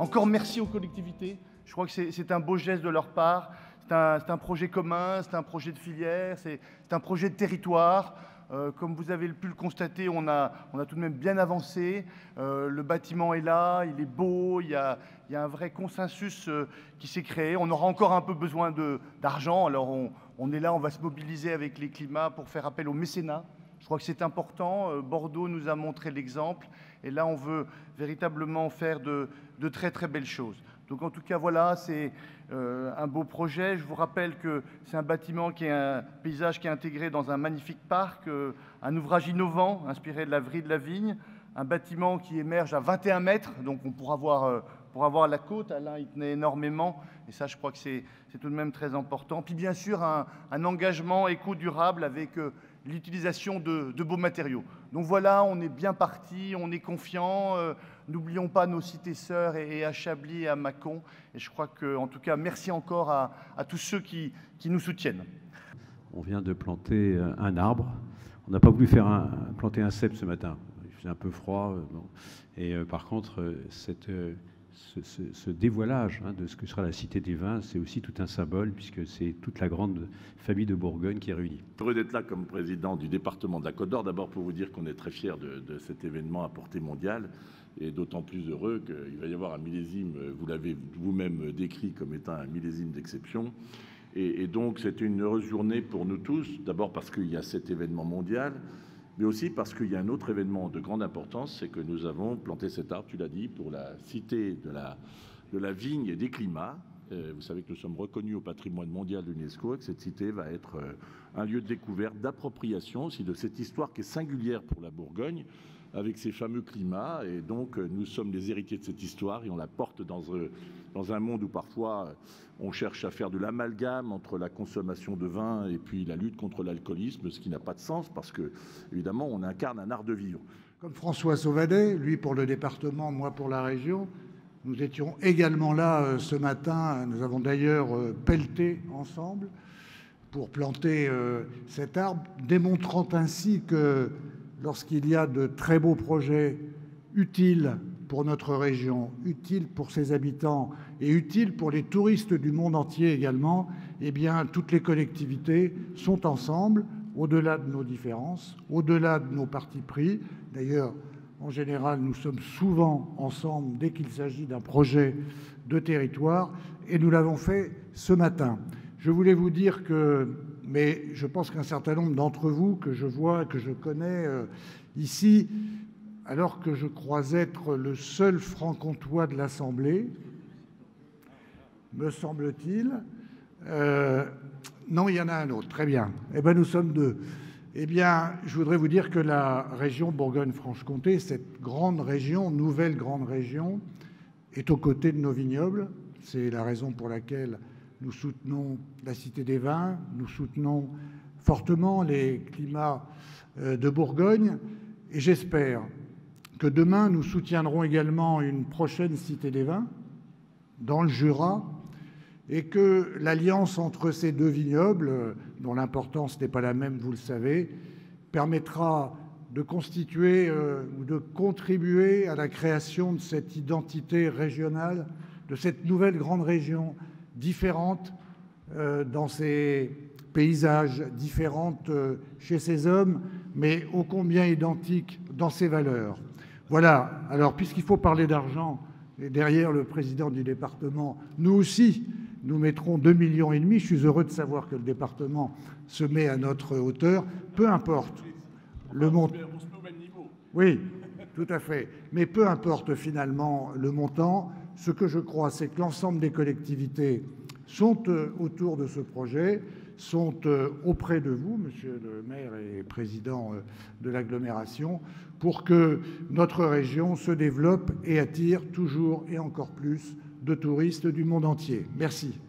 Encore merci aux collectivités. Je crois que c'est un beau geste de leur part. C'est un projet commun, c'est un projet de filière, c'est un projet de territoire. Comme vous avez pu le constater, on a tout de même bien avancé. Le bâtiment est là, il est beau, il y a un vrai consensus qui s'est créé. On aura encore un peu besoin d'argent. Alors on est là, on va se mobiliser avec les climats pour faire appel au mécénat. Je crois que c'est important. Bordeaux nous a montré l'exemple. Et là, on veut véritablement faire de très très belles choses. Donc en tout cas, voilà, c'est un beau projet. Je vous rappelle que c'est un bâtiment qui est un paysage qui est intégré dans un magnifique parc, un ouvrage innovant inspiré de la vrille de la vigne, un bâtiment qui émerge à 21 mètres, donc on pourra voir la côte. Alain y tenait énormément, et ça, je crois que c'est tout de même très important. Puis bien sûr, un engagement éco-durable avec l'utilisation de beaux matériaux. Donc voilà, on est bien parti, on est confiant. N'oublions pas nos cités sœurs et à Chablis et à Mâcon. Et je crois que, en tout cas, merci encore à tous ceux qui nous soutiennent. On vient de planter un arbre. On n'a pas voulu planter un cep ce matin. Il faisait un peu froid. Et par contre, ce dévoilage de ce que sera la Cité des Vins, c'est aussi tout un symbole, puisque c'est toute la grande famille de Bourgogne qui est réunie. Heureux d'être là comme président du département de la Côte d'Or, d'abord pour vous dire qu'on est très fiers de cet événement à portée mondiale, et d'autant plus heureux qu'il va y avoir un millésime, vous l'avez vous-même décrit comme étant un millésime d'exception. Et donc c'est une heureuse journée pour nous tous, d'abord parce qu'il y a cet événement mondial, mais aussi parce qu'il y a un autre événement de grande importance, c'est que nous avons planté cet arbre, tu l'as dit, pour la cité de la vigne et des climats. Vous savez que nous sommes reconnus au patrimoine mondial de l'UNESCO et que cette cité va être un lieu de découverte, d'appropriation aussi de cette histoire qui est singulière pour la Bourgogne, avec ces fameux climats. Et donc nous sommes les héritiers de cette histoire et on la porte dans un monde où parfois on cherche à faire de l'amalgame entre la consommation de vin et puis la lutte contre l'alcoolisme, ce qui n'a pas de sens parce que, évidemment, on incarne un art de vivre. Comme François Sauvadet, lui pour le département, moi pour la région, nous étions également là ce matin. Nous avons d'ailleurs pelleté ensemble pour planter cet arbre, démontrant ainsi que lorsqu'il y a de très beaux projets utiles pour notre région, utiles pour ses habitants et utiles pour les touristes du monde entier également, eh bien, toutes les collectivités sont ensemble, au-delà de nos différences, au-delà de nos partis pris. D'ailleurs, en général, nous sommes souvent ensemble dès qu'il s'agit d'un projet de territoire, et nous l'avons fait ce matin. Je voulais vous dire que, mais je pense qu'un certain nombre d'entre vous que je vois, que je connais ici, alors que je crois être le seul franc-comtois de l'Assemblée, me semble-t-il. Non, il y en a un autre, très bien. Eh bien, nous sommes deux. Eh bien, je voudrais vous dire que la région Bourgogne-Franche-Comté, cette grande région, nouvelle grande région, est aux côtés de nos vignobles. C'est la raison pour laquelle nous soutenons la Cité des Vins, nous soutenons fortement les climats de Bourgogne, et j'espère que demain, nous soutiendrons également une prochaine Cité des Vins dans le Jura, et que l'alliance entre ces deux vignobles, dont l'importance n'est pas la même, vous le savez, permettra de constituer ou de contribuer à la création de cette identité régionale, de cette nouvelle grande région différente dans ses paysages, différente chez ses hommes, mais ô combien identique dans ses valeurs. Voilà, alors puisqu'il faut parler d'argent, et derrière le président du département, nous aussi, nous mettrons 2,5 millions. Je suis heureux de savoir que le département se met à notre hauteur. Peu importe le montant. On se met au même niveau. Oui, tout à fait. Mais peu importe finalement le montant. Ce que je crois, c'est que l'ensemble des collectivités sont autour de ce projet, sont auprès de vous, monsieur le maire et président de l'agglomération, pour que notre région se développe et attire toujours et encore plus de touristes du monde entier. Merci.